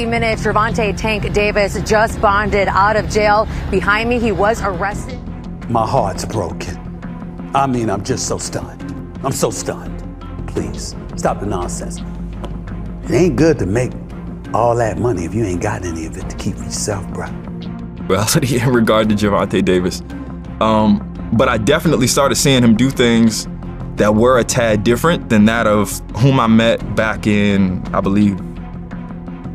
60 Minutes, Gervonta "Tank" Davis just bonded out of jail. Behind me, he was arrested. My heart's broken. I mean, I'm just so stunned. I'm so stunned. Please, stop the nonsense. It ain't good to make all that money if you ain't got any of it to keep for yourself, bro. Well, in regard to Gervonta Davis, but I definitely started seeing him do things that were a tad different than that of whom I met back in, I believe,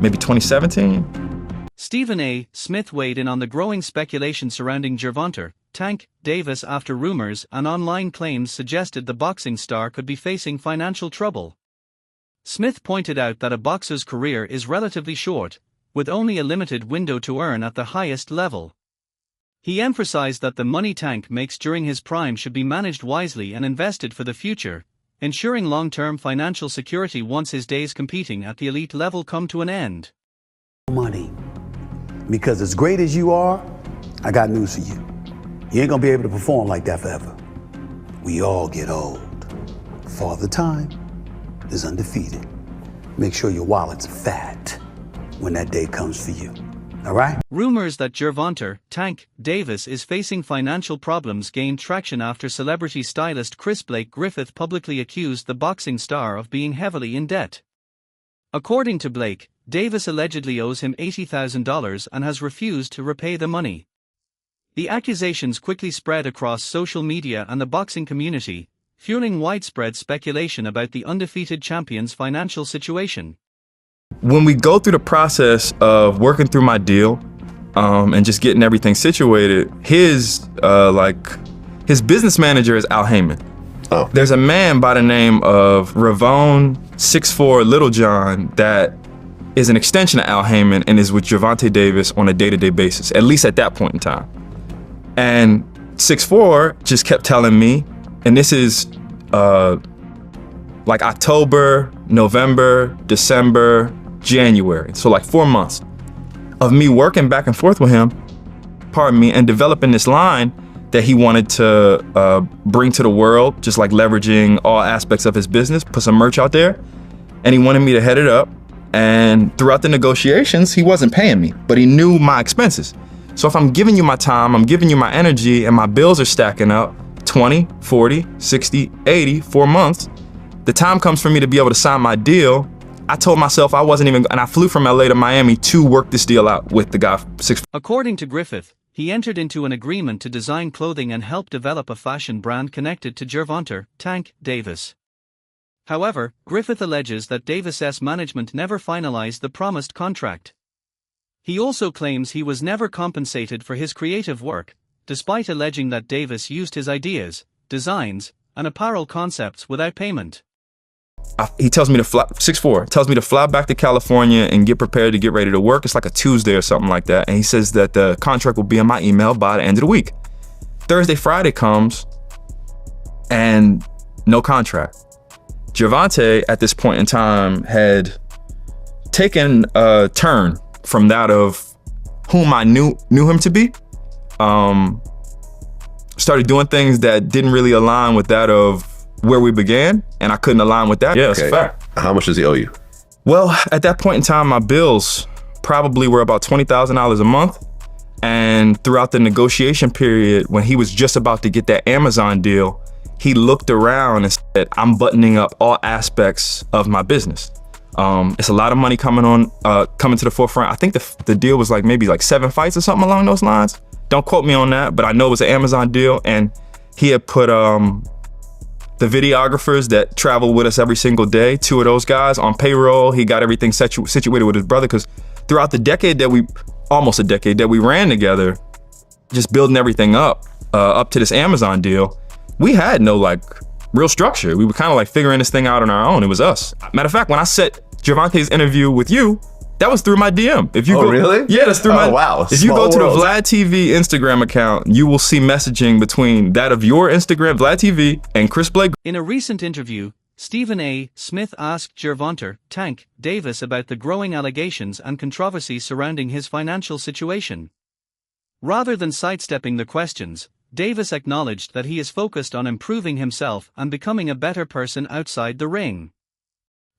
maybe 2017. Stephen A. Smith weighed in on the growing speculation surrounding Gervonta "Tank" Davis after rumors and online claims suggested the boxing star could be facing financial trouble. Smith pointed out that a boxer's career is relatively short, with only a limited window to earn at the highest level. He emphasized that the money Tank makes during his prime should be managed wisely and invested for the future, ensuring long-term financial security once his days competing at the elite level come to an end. Money. Because as great as you are, I got news for you. You ain't gonna be able to perform like that forever. We all get old. Father Time is undefeated. Make sure your wallet's fat when that day comes for you. All right? Rumors that Gervonta "Tank" Davis is facing financial problems gained traction after celebrity stylist Chris Blake Griffith publicly accused the boxing star of being heavily in debt. According to Blake, Davis allegedly owes him $80,000 and has refused to repay the money. The accusations quickly spread across social media and the boxing community, fueling widespread speculation about the undefeated champion's financial situation. When we go through the process of working through my deal, and just getting everything situated, his business manager is Al Heyman. Oh. There's a man by the name of Ravone 6'4" Little John that is an extension of Al Heyman and is with Gervonta Davis on a day-to-day basis, at least at that point in time. And 6'4" just kept telling me, and this is like October, November, December, January. So like 4 months of me working back and forth with him, and developing this line that he wanted to bring to the world, just like leveraging all aspects of his business, put some merch out there. And he wanted me to head it up. And throughout the negotiations, he wasn't paying me, but he knew my expenses. So if I'm giving you my time, I'm giving you my energy, and my bills are stacking up 20, 40, 60, 80, 4 months, the time comes for me to be able to sign my deal. I told myself I wasn't even, and I flew from LA to Miami to work this deal out with the guy 6'4". According to Griffith, he entered into an agreement to design clothing and help develop a fashion brand connected to Gervonta "Tank" Davis. However, Griffith alleges that Davis's management never finalized the promised contract. He also claims he was never compensated for his creative work, despite alleging that Davis used his ideas, designs, and apparel concepts without payment. He tells me to fly, 6'4", tells me to fly back to California and get prepared to get ready to work. It's like a Tuesday or something like that. And he says that the contract will be in my email by the end of the week. Thursday, Friday comes, and no contract. Gervonta, at this point in time, had taken a turn from that of whom I knew him to be. Started doing things that didn't really align with that of where we began, and I couldn't align with that. Yeah, that's a fact. How much does he owe you? Well, at that point in time, my bills probably were about $20,000 a month. And throughout the negotiation period, when he was just about to get that Amazon deal, he looked around and said, I'm buttoning up all aspects of my business. It's a lot of money coming to the forefront. I think the deal was like maybe like 7 fights or something along those lines. Don't quote me on that, but I know it was an Amazon deal, and he had put the videographers that travel with us every single day, 2 of those guys on payroll. He got everything situated with his brother, because throughout the decade almost a decade that we ran together, just building everything up to this Amazon deal, we had no like real structure. We were kind of like figuring this thing out on our own. It was us. Matter of fact, when I set Gervonta's interview with you, that was through my DM. If you go, really? Yeah, that's through my. Wow. If you go to the Vlad TV Instagram account, you will see messaging between that of your Instagram, Vlad TV, and Chris Blake. In a recent interview, Stephen A. Smith asked Gervonta "Tank" Davis about the growing allegations and controversy surrounding his financial situation. Rather than sidestepping the questions, Davis acknowledged that he is focused on improving himself and becoming a better person outside the ring.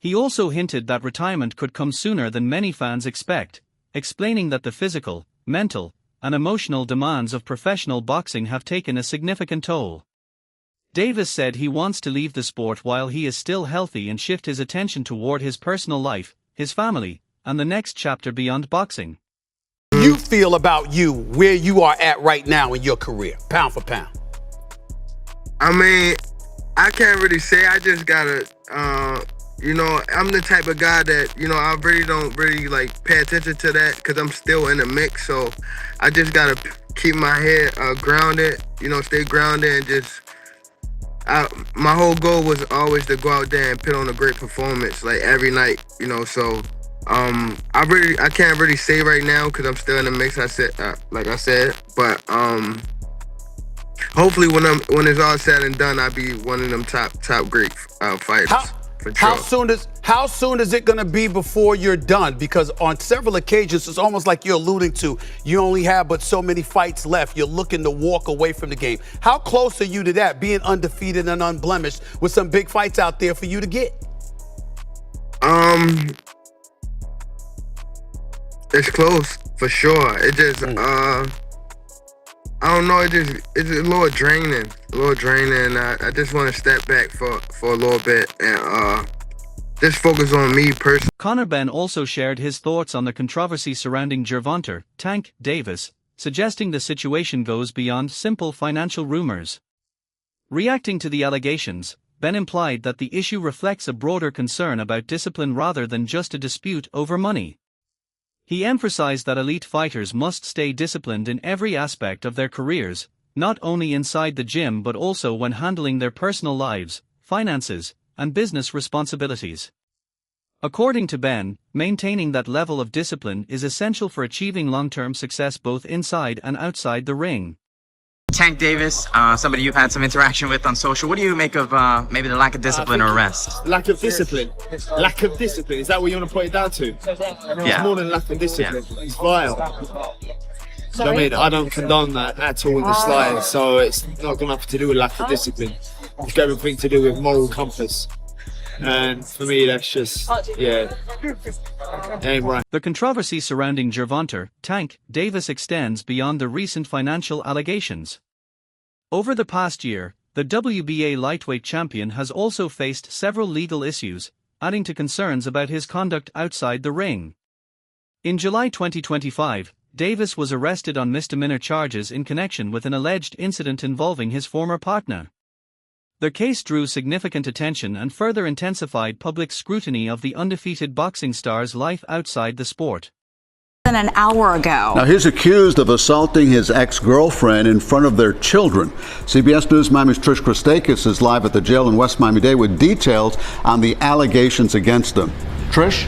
He also hinted that retirement could come sooner than many fans expect, explaining that the physical, mental, and emotional demands of professional boxing have taken a significant toll. Davis said he wants to leave the sport while he is still healthy and shift his attention toward his personal life, his family, and the next chapter beyond boxing. You feel about you, where you are at right now in your career, pound for pound? I mean, I can't really say. I just gotta, I'm the type of guy that, I really don't really like pay attention to that because I'm still in the mix. So I just gotta keep my head grounded, stay grounded and just. My whole goal was always to go out there and put on a great performance, like every night, So I can't really say right now because I'm still in the mix. Like I said, but hopefully when it's all said and done, I'll be one of them top great fighters. For sure. How soon is it going to be before you're done? Because on several occasions, it's almost like you're alluding to, you only have but so many fights left. You're looking to walk away from the game. How close are you to that, being undefeated and unblemished with some big fights out there for you to get? It's close for sure. It just I don't know. It's a little draining. I just want to step back for a little bit and just focus on me personally. Conor Benn also shared his thoughts on the controversy surrounding Gervonta "Tank" Davis, suggesting the situation goes beyond simple financial rumors. Reacting to the allegations, Benn implied that the issue reflects a broader concern about discipline rather than just a dispute over money. He emphasized that elite fighters must stay disciplined in every aspect of their careers, not only inside the gym but also when handling their personal lives, finances, and business responsibilities. According to Benn, maintaining that level of discipline is essential for achieving long-term success both inside and outside the ring. Tank Davis, somebody you've had some interaction with on social. What do you make of maybe the lack of discipline or rest? Lack of discipline. Lack of discipline. Is that what you want to put it down to? Yeah. It's more than lack of discipline. Yeah. It's vile. I mean, I don't condone that at all in the slightest. So it's not got nothing to do with lack of discipline. It's got everything to do with moral compass. And for me, that's just, it ain't right. The controversy surrounding Gervonta "Tank" Davis extends beyond the recent financial allegations. Over the past year, the WBA lightweight champion has also faced several legal issues, adding to concerns about his conduct outside the ring. In July 2025, Davis was arrested on misdemeanor charges in connection with an alleged incident involving his former partner. The case drew significant attention and further intensified public scrutiny of the undefeated boxing star's life outside the sport. An hour ago. Now, he's accused of assaulting his ex-girlfriend in front of their children. CBS News Miami's Trish Christakis is live at the jail in West Miami-Dade with details on the allegations against him. Trish?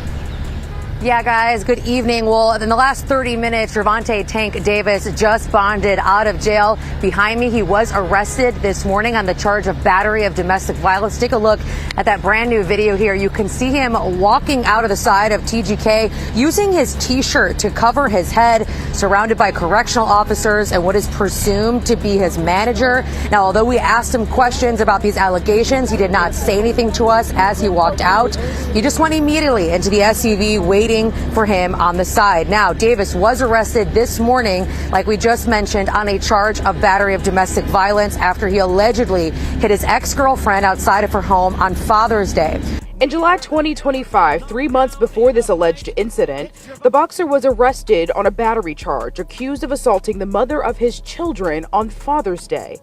Yeah, guys, good evening. Well, in the last 30 minutes, Gervonta "Tank" Davis just bonded out of jail. Behind me, he was arrested this morning on the charge of battery of domestic violence. Take a look at that brand new video here. You can see him walking out of the side of TGK using his T-shirt to cover his head, surrounded by correctional officers and what is presumed to be his manager. Now, although we asked him questions about these allegations, he did not say anything to us as he walked out. He just went immediately into the SUV, waiting for him on the side. Now, Davis was arrested this morning, like we just mentioned, on a charge of battery of domestic violence after he allegedly hit his ex-girlfriend outside of her home on Father's Day. In July 2025, 3 months before this alleged incident, the boxer was arrested on a battery charge, accused of assaulting the mother of his children on Father's Day.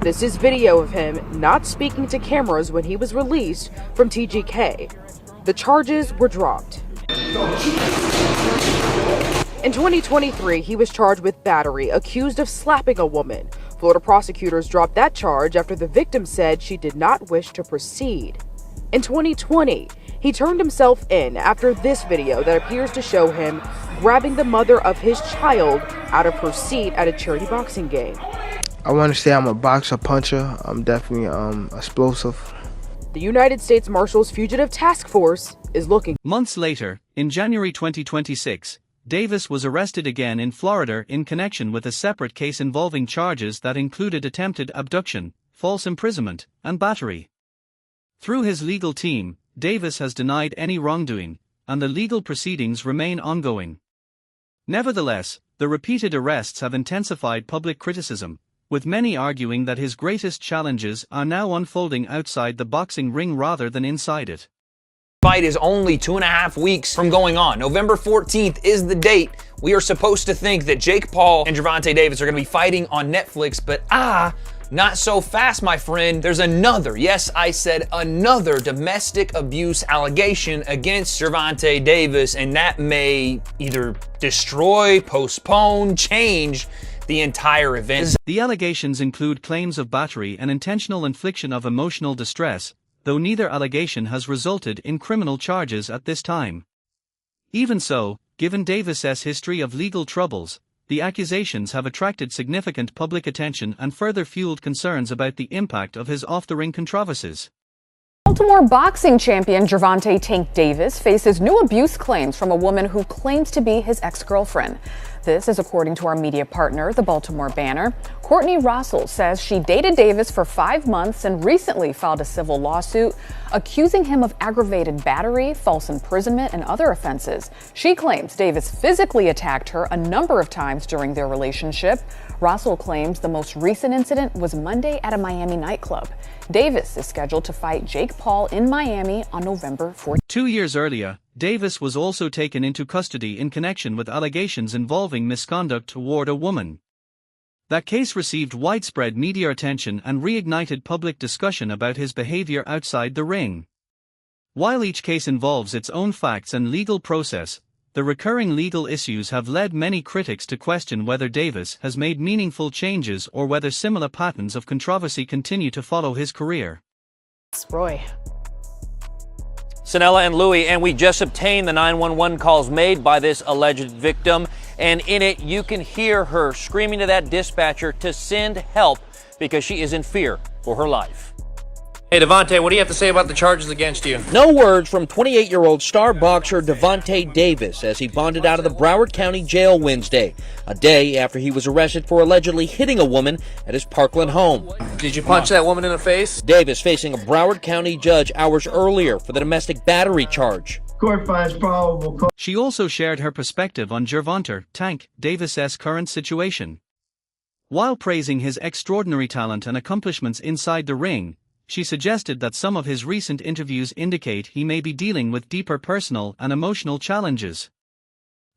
This is video of him not speaking to cameras when he was released from TGK. The charges were dropped. In 2023, he was charged with battery, accused of slapping a woman. Florida prosecutors dropped that charge after the victim said she did not wish to proceed. In 2020, he turned himself in after this video that appears to show him grabbing the mother of his child out of her seat at a charity boxing game. I want to say I'm a boxer, puncher. I'm definitely explosive. The United States Marshals Fugitive Task Force is looking. Months later, in January 2026, Davis was arrested again in Florida in connection with a separate case involving charges that included attempted abduction, false imprisonment, and battery. Through his legal team, Davis has denied any wrongdoing, and the legal proceedings remain ongoing. Nevertheless, the repeated arrests have intensified public criticism, with many arguing that his greatest challenges are now unfolding outside the boxing ring rather than inside it. Fight is only 2.5 weeks from going on. November 14th is the date. We are supposed to think that Jake Paul and Gervonta Davis are going to be fighting on Netflix, but not so fast, my friend. There's another, yes, I said another domestic abuse allegation against Gervonta Davis, and that may either destroy, postpone, change the entire event. The allegations include claims of battery and intentional infliction of emotional distress, though neither allegation has resulted in criminal charges at this time. Even so, given Davis's history of legal troubles, the accusations have attracted significant public attention and further fueled concerns about the impact of his off-the-ring controversies. Baltimore boxing champion Gervonta "Tank" Davis faces new abuse claims from a woman who claims to be his ex-girlfriend. This is according to our media partner, the Baltimore Banner. Courtney Russell says she dated Davis for 5 months and recently filed a civil lawsuit accusing him of aggravated battery, false imprisonment, and other offenses. She claims Davis physically attacked her a number of times during their relationship. Russell claims the most recent incident was Monday at a Miami nightclub. Davis is scheduled to fight Jake Paul in Miami on November 14th. 2 years earlier, Davis was also taken into custody in connection with allegations involving misconduct toward a woman. That case received widespread media attention and reignited public discussion about his behavior outside the ring. While each case involves its own facts and legal process, the recurring legal issues have led many critics to question whether Davis has made meaningful changes or whether similar patterns of controversy continue to follow his career. Roy. Sanella and Louie, and we just obtained the 911 calls made by this alleged victim, and in it you can hear her screaming to that dispatcher to send help because she is in fear for her life. Hey, Devontae, what do you have to say about the charges against you? No words from 28-year-old star boxer Gervonta Davis as he bonded out of the Broward County Jail Wednesday, a day after he was arrested for allegedly hitting a woman at his Parkland home. Did you punch that woman in the face? Davis facing a Broward County judge hours earlier for the domestic battery charge. Court finds probable. She also shared her perspective on Gervonta "Tank" Davis's current situation. While praising his extraordinary talent and accomplishments inside the ring, she suggested that some of his recent interviews indicate he may be dealing with deeper personal and emotional challenges.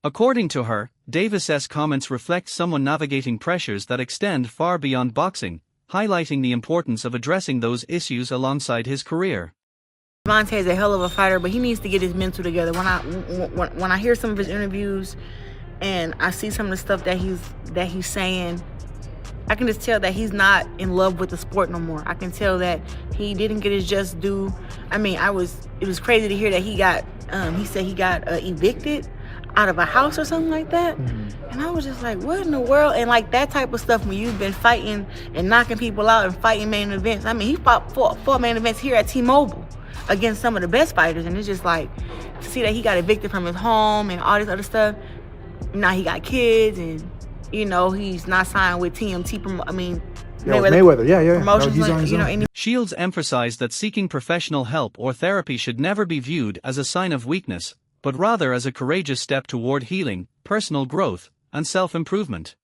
According to her, Davis's comments reflect someone navigating pressures that extend far beyond boxing, highlighting the importance of addressing those issues alongside his career. Gervonta is a hell of a fighter, but he needs to get his mental together. When I hear some of his interviews and I see some of the stuff that he's saying, I can just tell that he's not in love with the sport no more. I can tell that he didn't get his just due. I mean, it was crazy to hear that he said he got evicted out of a house or something like that. And I was just like, what in the world? And like that type of stuff when you've been fighting and knocking people out and fighting main events. I mean, he fought four main events here at T-Mobile against some of the best fighters. And it's just like, to see that he got evicted from his home and all this other stuff. Now he got kids and, you know, he's not signed with TMT. Mayweather. Yeah. Promotions, No, he's on his own. Shields emphasized that seeking professional help or therapy should never be viewed as a sign of weakness, but rather as a courageous step toward healing, personal growth, and self-improvement.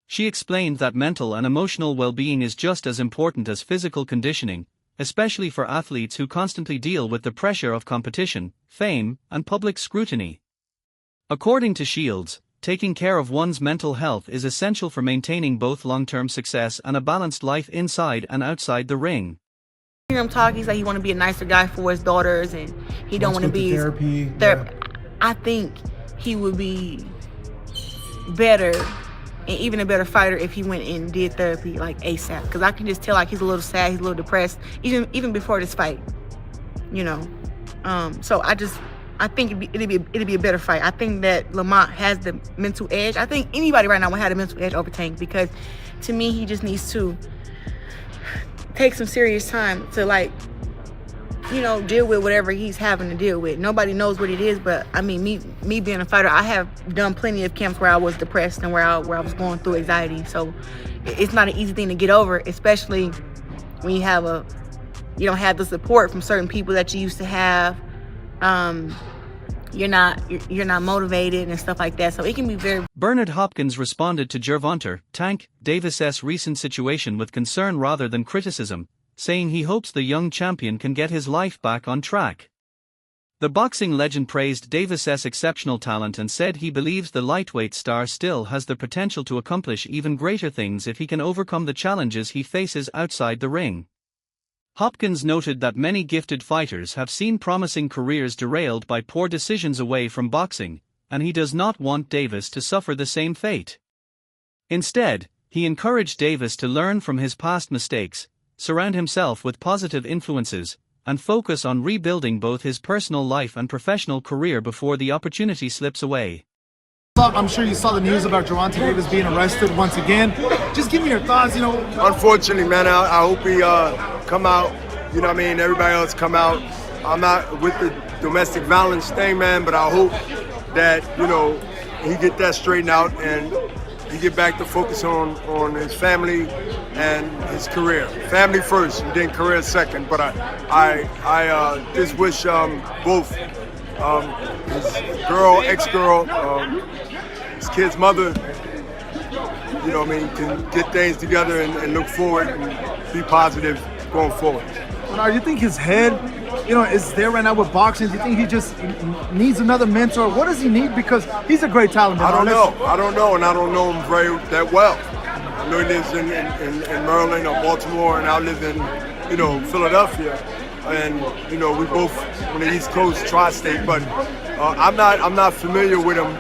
She explained that mental and emotional well-being is just as important as physical conditioning, especially for athletes who constantly deal with the pressure of competition, fame, and public scrutiny. According to Shields, taking care of one's mental health is essential for maintaining both long-term success and a balanced life inside and outside the ring. Hear him talk, he's like he want to be a nicer guy for his daughters and he don't want to be therapy. I think he would be better and even a better fighter if he went and did therapy like ASAP, because I can just tell like he's a little sad, he's a little depressed even before this fight, you know. So I think it'd be a better fight. I think that Lamont has the mental edge. I think anybody right now would have the mental edge over Tank, because to me he just needs to take some serious time to, like, you know, deal with whatever he's having to deal with. Nobody knows what it is, but I mean, me being a fighter, I have done plenty of camps where I was depressed and where I was going through anxiety. So it's not an easy thing to get over, especially when you have a you don't have the support from certain people that you used to have. You're not motivated and stuff like that. So it can be very. Bernard Hopkins responded to Gervonta Tank Davis's recent situation with concern rather than criticism, saying he hopes the young champion can get his life back on track. The boxing legend praised Davis's exceptional talent and said he believes the lightweight star still has the potential to accomplish even greater things if he can overcome the challenges he faces outside the ring. Hopkins noted that many gifted fighters have seen promising careers derailed by poor decisions away from boxing, and he does not want Davis to suffer the same fate. Instead, he encouraged Davis to learn from his past mistakes, surround himself with positive influences, and focus on rebuilding both his personal life and professional career before the opportunity slips away. I'm sure you saw the news about Gervonta Davis being arrested once again. Just give me your thoughts, Unfortunately, man, I hope he come out, everybody else come out. I'm not with the domestic violence thing, man, but I hope that, he get that straightened out and he get back to focus on his family and his career. Family first, and then career second. But I just wish both his ex-girl, his kid's mother, can get things together and look forward and be positive going forward. Do you think his head, is there right now with boxing? Do you think he just needs another mentor? What does he need? Because he's a great talent. I don't know, and I don't know him that well. I know he lives in Maryland or Baltimore, and I live in, Philadelphia. And, we both on the East Coast, tri-state, but I'm not familiar with him,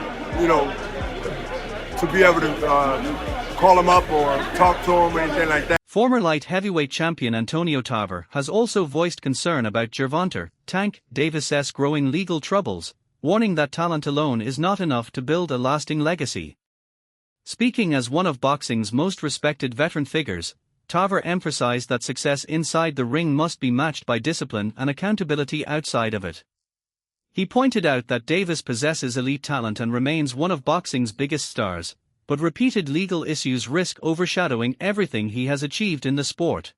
to be able to call him up or talk to him or anything like that. Former light heavyweight champion Antonio Tarver has also voiced concern about Gervonta Tank Davis's growing legal troubles, warning that talent alone is not enough to build a lasting legacy. Speaking as one of boxing's most respected veteran figures, Tarver emphasized that success inside the ring must be matched by discipline and accountability outside of it. He pointed out that Davis possesses elite talent and remains one of boxing's biggest stars, but repeated legal issues risk overshadowing everything he has achieved in the sport.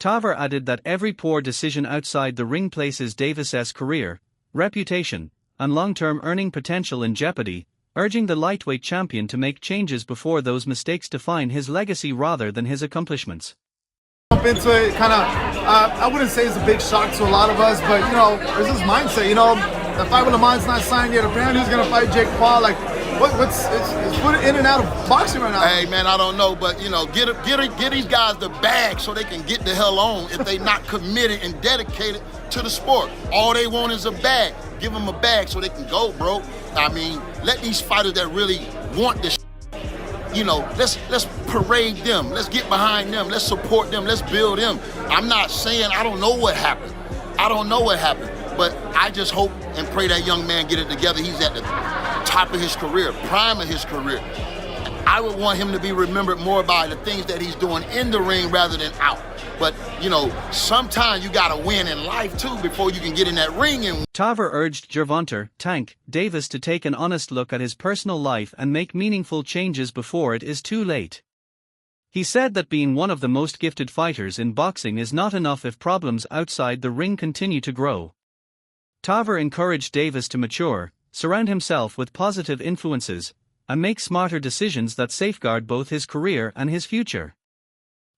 Tarver added that every poor decision outside the ring places Davis's career, reputation, and long-term earning potential in jeopardy, urging the lightweight champion to make changes before those mistakes define his legacy rather than his accomplishments. Jump into it, I wouldn't say it's a big shock to a lot of us, but there's this mindset, the fight with Lamont's not signed yet. Apparently he's gonna fight Jake Paul. Like, it's put in and out of boxing right now. Hey man, I don't know, but get these guys the bag so they can get the hell on if they not committed and dedicated to the sport. All they want is a bag. Give them a bag so they can go, bro. I mean, let these fighters that really want this, let's parade them. Let's get behind them. Let's support them. Let's build them. I'm not saying I don't know what happened. But I just hope and pray that young man get it together. He's at the top of his career, prime of his career. I would want him to be remembered more by the things that he's doing in the ring rather than out. But, sometimes you got to win in life, too, before you can get in that ring. Tarver urged Gervonta Tank Davis to take an honest look at his personal life and make meaningful changes before it is too late. He said that being one of the most gifted fighters in boxing is not enough if problems outside the ring continue to grow. Tarver encouraged Davis to mature, surround himself with positive influences, and make smarter decisions that safeguard both his career and his future.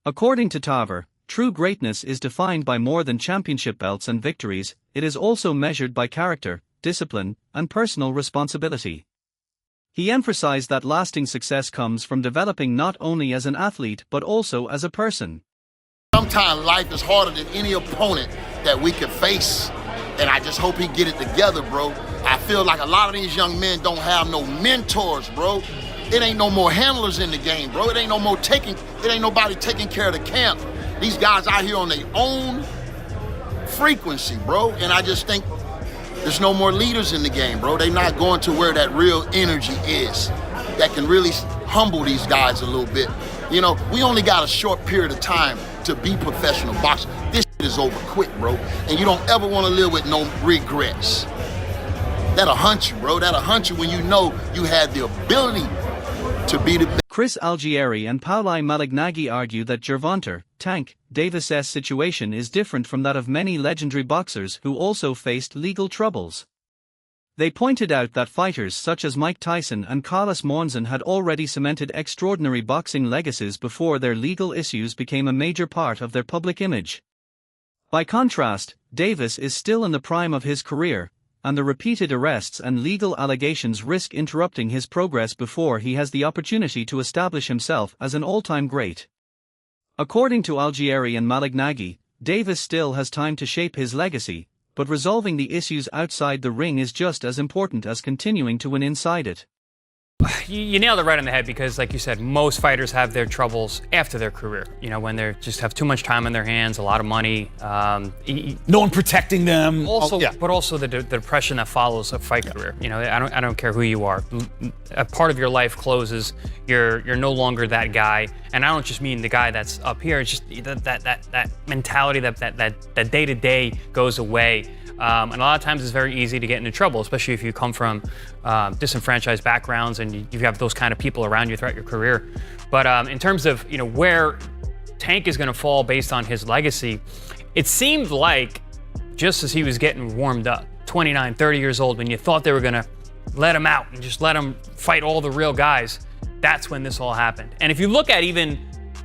According to Tarver, true greatness is defined by more than championship belts and victories, it is also measured by character, discipline, and personal responsibility. He emphasized that lasting success comes from developing not only as an athlete but also as a person. Sometimes life is harder than any opponent that we can face, and I just hope he get it together, bro. I feel like a lot of these young men don't have no mentors, bro. It ain't no more handlers in the game, bro. It ain't nobody taking care of the camp. These guys out here on their own frequency, bro. And I just think there's no more leaders in the game, bro. They're not going to where that real energy is that can really humble these guys a little bit. We only got a short period of time to be professional boxers. This shit is over quick, bro. And you don't ever want to live with no regrets. That'll hunt you, bro. That'll hunt you when you know you had the ability to be the best. Chris Algieri and Pauli Malignaggi argue that Gervonta Tank Davis's situation is different from that of many legendary boxers who also faced legal troubles. They pointed out that fighters such as Mike Tyson and Carlos Monzon had already cemented extraordinary boxing legacies before their legal issues became a major part of their public image. By contrast, Davis is still in the prime of his career, and the repeated arrests and legal allegations risk interrupting his progress before he has the opportunity to establish himself as an all-time great. According to Algieri and Malignaggi, Davis still has time to shape his legacy, but resolving the issues outside the ring is just as important as continuing to win inside it. You nailed it right on the head because, like you said, most fighters have their troubles after their career. You know, when they just have too much time on their hands, a lot of money. No one protecting them. Also, but also the depression that follows a fight career. You know, I don't care who you are. A part of your life closes. You're no longer that guy. And I don't just mean the guy that's up here. It's just that mentality that day to day goes away. And a lot of times it's very easy to get into trouble, especially if you come from disenfranchised backgrounds and you have those kind of people around you throughout your career. But in terms of where Tank is going to fall based on his legacy, it seemed like just as he was getting warmed up, 29, 30 years old, when you thought they were going to let him out and just let him fight all the real guys, that's when this all happened. And if you look at even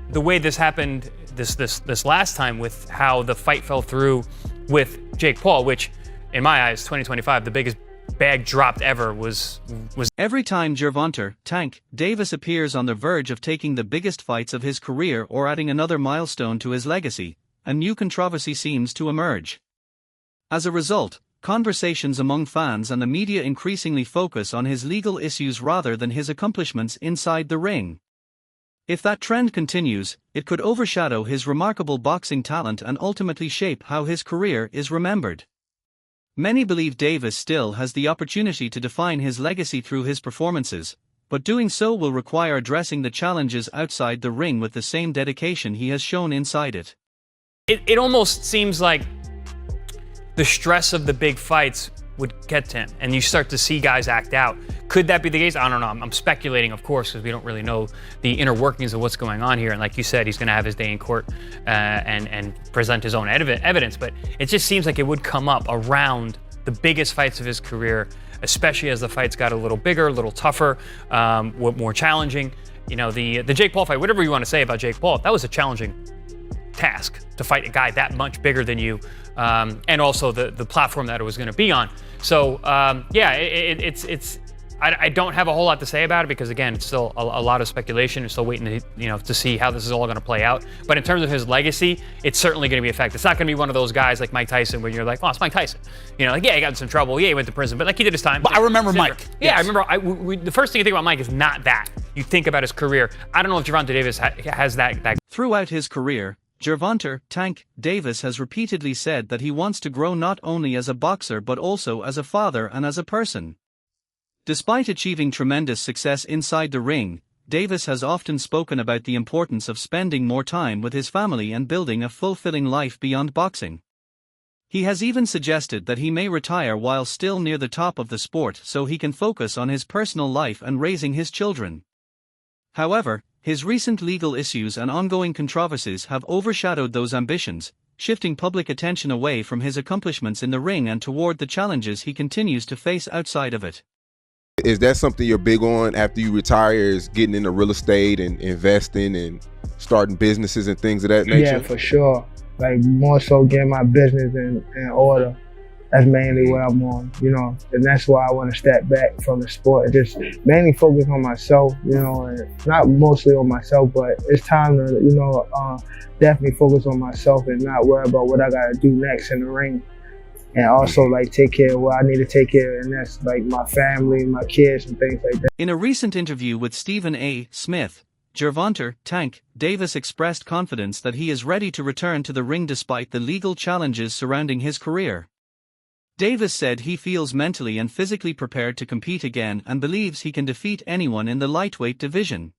the way this happened this last time with how the fight fell through with Jake Paul, which in my eyes, 2025, the biggest bag dropped ever was. Every time Gervonta Tank Davis appears on the verge of taking the biggest fights of his career or adding another milestone to his legacy, a new controversy seems to emerge. As a result, conversations among fans and the media increasingly focus on his legal issues rather than his accomplishments inside the ring. If that trend continues, it could overshadow his remarkable boxing talent and ultimately shape how his career is remembered. Many believe Davis still has the opportunity to define his legacy through his performances, but doing so will require addressing the challenges outside the ring with the same dedication he has shown inside it. It almost seems like the stress of the big fights would get to him, and you start to see guys act out. Could that be the case? I don't know. I'm speculating, of course, because we don't really know the inner workings of what's going on here. And like you said, he's going to have his day in court and present his own evidence. But it just seems like it would come up around the biggest fights of his career, especially as the fights got a little bigger, a little tougher, more challenging. You know, the Jake Paul fight, whatever you want to say about Jake Paul, that was a challenging task to fight a guy that much bigger than you, and also the platform that it was going to be on. So I don't have a whole lot to say about it because again, it's still a lot of speculation. We're still waiting to see how this is all going to play out. But in terms of his legacy, it's certainly going to be affected. It's not going to be one of those guys like Mike Tyson where you're like, oh, it's Mike Tyson. You know, like, yeah, he got in some trouble. Yeah, he went to prison, but like he did his time. But I remember Mike. Yeah, yes. I remember. The first thing you think about Mike is not that. You think about his career. I don't know if Gervonta Davis has that. Throughout his career, Gervonta Tank Davis has repeatedly said that he wants to grow not only as a boxer but also as a father and as a person. Despite achieving tremendous success inside the ring, Davis has often spoken about the importance of spending more time with his family and building a fulfilling life beyond boxing. He has even suggested that he may retire while still near the top of the sport so he can focus on his personal life and raising his children. However, his recent legal issues and ongoing controversies have overshadowed those ambitions, shifting public attention away from his accomplishments in the ring and toward the challenges he continues to face outside of it. Is that something you're big on after you retire, is getting into real estate and investing and starting businesses and things of that nature? Yeah, for sure. Like more so getting my business in order. That's mainly what I'm on, and that's why I want to step back from the sport and just mainly focus on myself, and not mostly on myself, but it's time to, definitely focus on myself and not worry about what I got to do next in the ring. And also take care of what I need to take care of, and that's like my family, my kids, and things like that. In a recent interview with Stephen A. Smith, Gervonta Tank Davis expressed confidence that he is ready to return to the ring despite the legal challenges surrounding his career. Davis said he feels mentally and physically prepared to compete again and believes he can defeat anyone in the lightweight division.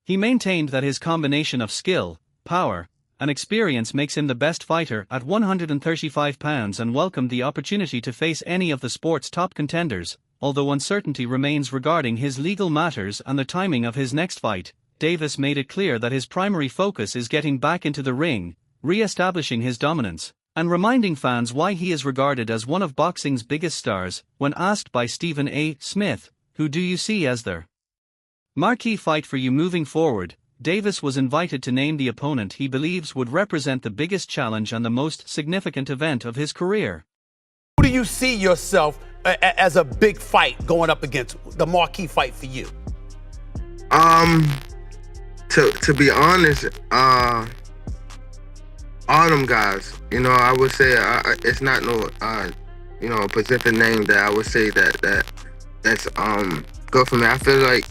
He maintained that his combination of skill, power, and experience makes him the best fighter at 135 pounds and welcomed the opportunity to face any of the sport's top contenders. Although uncertainty remains regarding his legal matters and the timing of his next fight, Davis made it clear that his primary focus is getting back into the ring, re-establishing his dominance, and reminding fans why he is regarded as one of boxing's biggest stars. When asked by Stephen A. Smith, "Who do you see as their marquee fight for you moving forward?" Davis was invited to name the opponent he believes would represent the biggest challenge and the most significant event of his career. Who do you see yourself as a big fight going up against, the marquee fight for you? To be honest, all them guys, I would say it's not no, specific name that I would say that's good for me. I feel like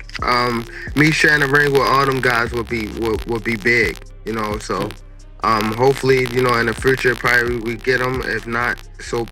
me sharing the ring with all them guys would be big, so hopefully, in the future probably we get them. If not, so